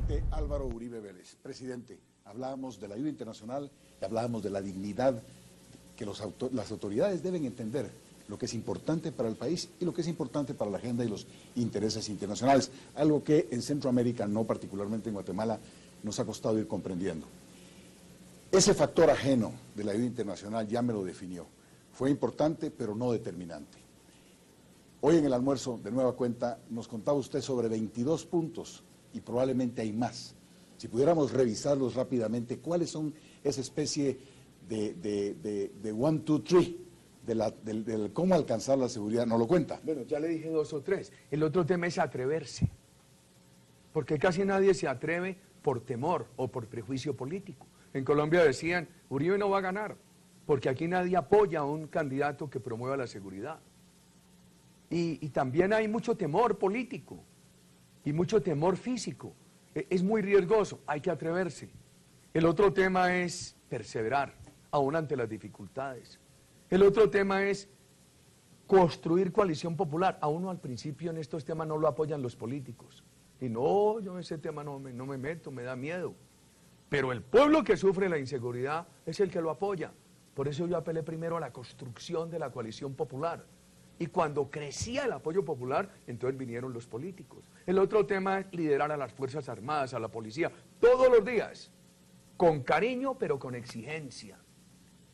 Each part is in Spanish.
presidente Álvaro Uribe Vélez. Presidente, hablábamos de la ayuda internacional y hablábamos de la dignidad que las autoridades deben entender lo que es importante para el país y lo que es importante para la agenda y los intereses internacionales, algo que en Centroamérica, no particularmente en Guatemala, nos ha costado ir comprendiendo. Ese factor ajeno de la ayuda internacional ya me lo definió. Fue importante, pero no determinante. Hoy en el almuerzo, de nueva cuenta, nos contaba usted sobre 22 puntos y probablemente hay más. Si pudiéramos revisarlos rápidamente, ¿cuáles son esa especie de 1, 2, 3 del cómo alcanzar la seguridad? ¿No lo cuenta? Bueno, ya le dije 2 o 3. El otro tema es atreverse, porque casi nadie se atreve por temor o por prejuicio político. En Colombia decían, Uribe no va a ganar, porque aquí nadie apoya a un candidato que promueva la seguridad. Y también hay mucho temor político y mucho temor físico. Es muy riesgoso, hay que atreverse. El otro tema es perseverar, aún ante las dificultades. El otro tema es construir coalición popular. A uno al principio en estos temas no lo apoyan los políticos. Y no, yo en ese tema no me meto, me da miedo. Pero el pueblo que sufre la inseguridad es el que lo apoya. Por eso yo apelé primero a la construcción de la coalición popular. Y cuando crecía el apoyo popular, entonces vinieron los políticos. El otro tema es liderar a las Fuerzas Armadas, a la policía, todos los días, con cariño pero con exigencia.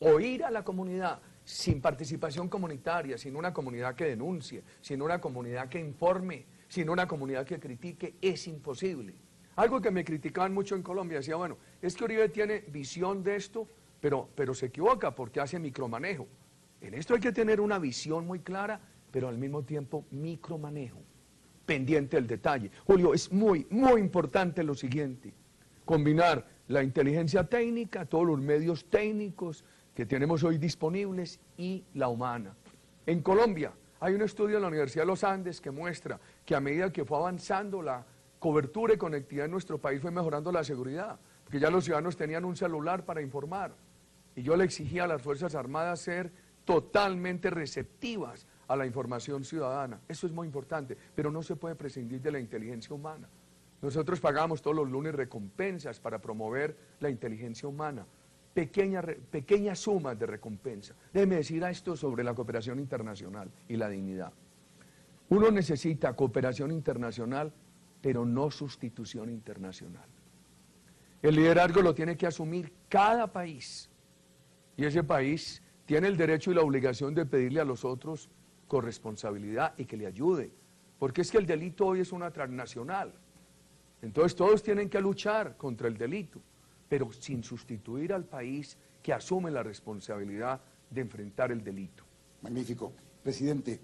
Oír a la comunidad, sin participación comunitaria, sin una comunidad que denuncie, sin una comunidad que informe, sin una comunidad que critique, es imposible. Algo que me criticaban mucho en Colombia, decía, bueno, es que Uribe tiene visión de esto, pero se equivoca porque hace micromanejo. En esto hay que tener una visión muy clara, pero al mismo tiempo micromanejo, pendiente del detalle. Julio, es muy importante lo siguiente, combinar la inteligencia técnica, todos los medios técnicos que tenemos hoy disponibles y la humana. En Colombia hay un estudio en la Universidad de los Andes que muestra que a medida que fue avanzando la cobertura y conectividad en nuestro país fue mejorando la seguridad, porque ya los ciudadanos tenían un celular para informar. Y yo le exigía a las Fuerzas Armadas ser totalmente receptivas a la información ciudadana. Eso es muy importante, pero no se puede prescindir de la inteligencia humana. Nosotros pagamos todos los lunes recompensas para promover la inteligencia humana. Pequeñas sumas de recompensa. Déjeme decir esto sobre la cooperación internacional y la dignidad. Uno necesita cooperación internacional, pero no sustitución internacional. El liderazgo lo tiene que asumir cada país. Y ese país tiene el derecho y la obligación de pedirle a los otros corresponsabilidad y que le ayude. Porque es que el delito hoy es una transnacional. Entonces todos tienen que luchar contra el delito, pero sin sustituir al país que asume la responsabilidad de enfrentar el delito. Magnífico. Presidente,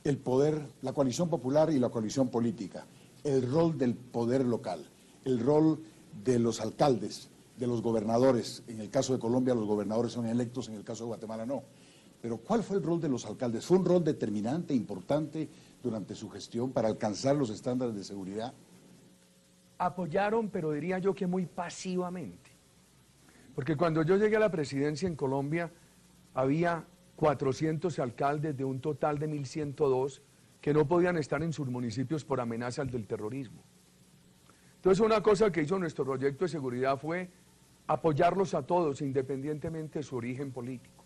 el poder, la coalición popular y la coalición política, el rol del poder local, el rol de los alcaldes, de los gobernadores. En el caso de Colombia los gobernadores son electos, en el caso de Guatemala no. Pero ¿cuál fue el rol de los alcaldes? ¿Fue un rol determinante, importante durante su gestión para alcanzar los estándares de seguridad? Apoyaron, pero diría yo que muy pasivamente. Porque cuando yo llegué a la presidencia en Colombia, había 400 alcaldes de un total de 1.102 que no podían estar en sus municipios por amenazas del terrorismo. Entonces una cosa que hizo nuestro proyecto de seguridad fue apoyarlos a todos, independientemente de su origen político.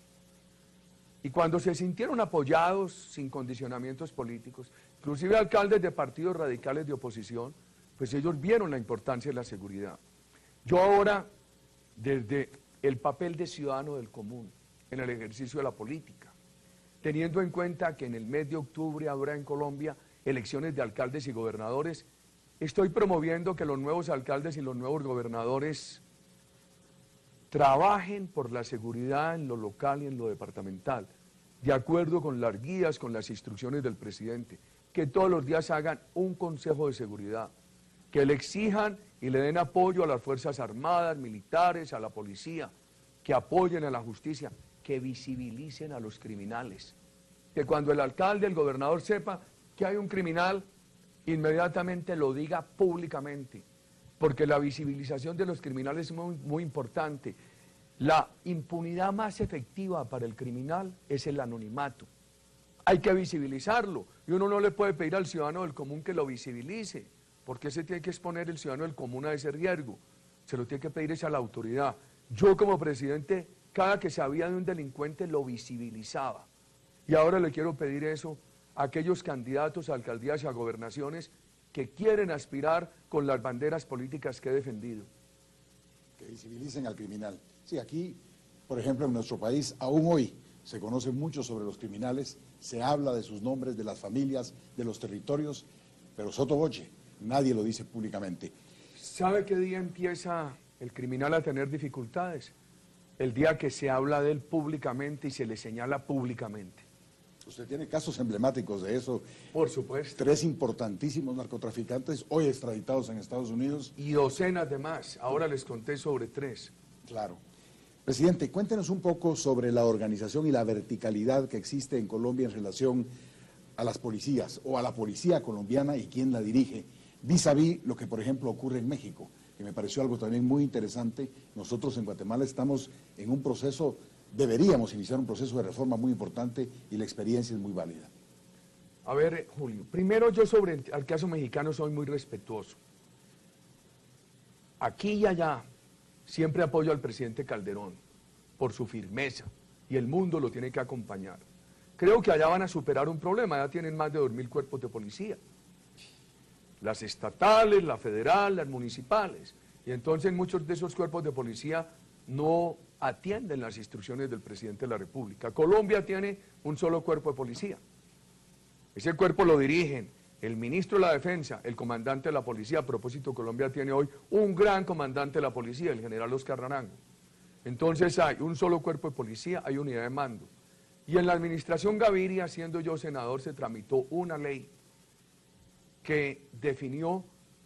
Y cuando se sintieron apoyados, sin condicionamientos políticos, inclusive alcaldes de partidos radicales de oposición, pues ellos vieron la importancia de la seguridad. Yo ahora, desde el papel de ciudadano del común, en el ejercicio de la política, teniendo en cuenta que en el mes de octubre habrá en Colombia elecciones de alcaldes y gobernadores, estoy promoviendo que los nuevos alcaldes y los nuevos gobernadores trabajen por la seguridad en lo local y en lo departamental, de acuerdo con las guías, con las instrucciones del presidente, que todos los días hagan un consejo de seguridad, que le exijan y le den apoyo a las Fuerzas Armadas, militares, a la policía, que apoyen a la justicia, que visibilicen a los criminales, que cuando el alcalde, el gobernador sepa que hay un criminal, inmediatamente lo diga públicamente, porque la visibilización de los criminales es muy importante. La impunidad más efectiva para el criminal es el anonimato. Hay que visibilizarlo, y uno no le puede pedir al ciudadano del común que lo visibilice, ¿Por qué se tiene que exponer el ciudadano del común a ese riesgo? Se lo tiene que pedir esa a la autoridad. Yo como presidente, cada que sabía de un delincuente lo visibilizaba. Y ahora le quiero pedir eso a aquellos candidatos a alcaldías y a gobernaciones que quieren aspirar con las banderas políticas que he defendido. Que visibilicen al criminal. Sí, aquí, por ejemplo, en nuestro país, aún hoy se conoce mucho sobre los criminales, se habla de sus nombres, de las familias, de los territorios, pero sotto voce, nadie lo dice públicamente. ¿Sabe qué día empieza el criminal a tener dificultades? El día que se habla de él públicamente y se le señala públicamente. Usted tiene casos emblemáticos de eso. Por supuesto. 3 importantísimos narcotraficantes hoy extraditados en Estados Unidos. Y docenas de más. Ahora les conté sobre 3. Claro. Presidente, cuéntenos un poco sobre la organización y la verticalidad que existe en Colombia en relación a las policías o a la policía colombiana y quién la dirige, vis a vis lo que, por ejemplo, ocurre en México, que me pareció algo también muy interesante. Nosotros en Guatemala estamos en un proceso, deberíamos iniciar un proceso de reforma muy importante y la experiencia es muy válida. A ver, Julio, primero yo sobre el caso mexicano soy muy respetuoso. Aquí y allá siempre apoyo al presidente Calderón por su firmeza y el mundo lo tiene que acompañar. Creo que allá van a superar un problema, ya tienen más de 2.000 cuerpos de policía. Las estatales, la federal, las municipales. Y entonces muchos de esos cuerpos de policía no atienden las instrucciones del presidente de la República. Colombia tiene un solo cuerpo de policía. Ese cuerpo lo dirigen el ministro de la Defensa, el comandante de la policía. A propósito, Colombia tiene hoy un gran comandante de la policía, el general Oscar Naranjo. Entonces hay un solo cuerpo de policía, hay unidad de mando. Y en la administración Gaviria, siendo yo senador, se tramitó una ley que definió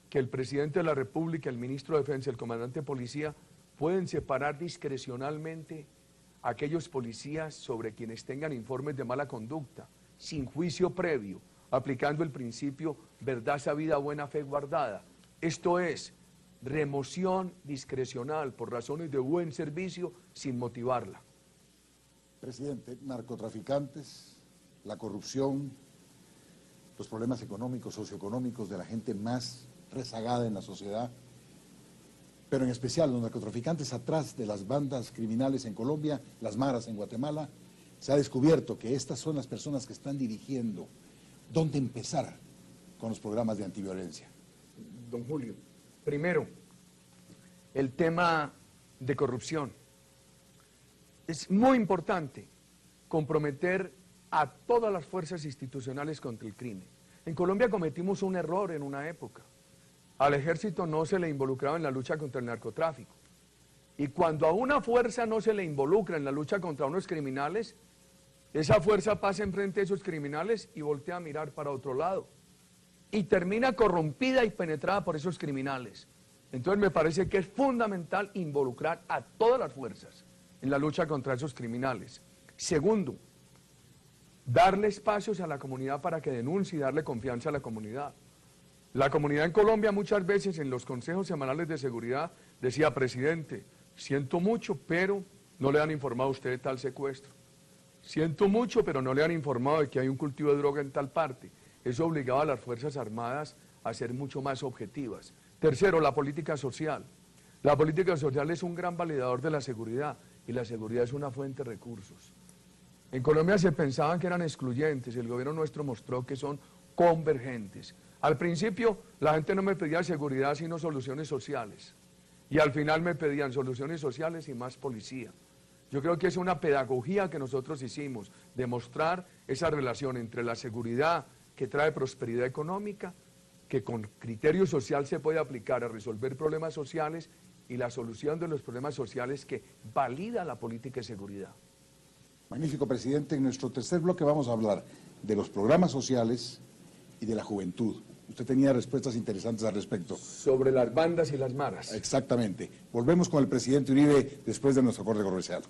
que el presidente de la República, el ministro de Defensa, el comandante de policía, pueden separar discrecionalmente a aquellos policías sobre quienes tengan informes de mala conducta, sin juicio previo, aplicando el principio verdad sabida, buena fe guardada. Esto es, remoción discrecional por razones de buen servicio sin motivarla. Presidente, narcotraficantes, la corrupción, los problemas económicos, socioeconómicos de la gente más rezagada en la sociedad, pero en especial los narcotraficantes atrás de las bandas criminales en Colombia, las maras en Guatemala, se ha descubierto que estas son las personas que están dirigiendo. ¿Dónde empezar con los programas de antiviolencia? Don Julio, primero, el tema de corrupción. Es muy importante comprometer a todas las fuerzas institucionales contra el crimen. En Colombia cometimos un error en una época. Al ejército no se le involucraba en la lucha contra el narcotráfico. Y cuando a una fuerza no se le involucra en la lucha contra unos criminales, esa fuerza pasa enfrente de esos criminales y voltea a mirar para otro lado. Y termina corrompida y penetrada por esos criminales. Entonces me parece que es fundamental involucrar a todas las fuerzas en la lucha contra esos criminales. Segundo, darle espacios a la comunidad para que denuncie y darle confianza a la comunidad. La comunidad en Colombia muchas veces en los consejos semanales de seguridad decía, presidente, siento mucho, pero no le han informado a usted de tal secuestro. Siento mucho, pero no le han informado de que hay un cultivo de droga en tal parte. Eso obligaba a las Fuerzas Armadas a ser mucho más objetivas. Tercero, la política social. La política social es un gran validador de la seguridad y la seguridad es una fuente de recursos. En Colombia se pensaban que eran excluyentes y el gobierno nuestro mostró que son convergentes. Al principio la gente no me pedía seguridad sino soluciones sociales y al final me pedían soluciones sociales y más policía. Yo creo que es una pedagogía que nosotros hicimos, demostrar esa relación entre la seguridad que trae prosperidad económica, que con criterio social se puede aplicar a resolver problemas sociales y la solución de los problemas sociales que valida la política de seguridad. Magnífico, presidente. En nuestro tercer bloque vamos a hablar de los programas sociales y de la juventud. Usted tenía respuestas interesantes al respecto. Sobre las bandas y las maras. Exactamente. Volvemos con el presidente Uribe después de nuestro corte comercial.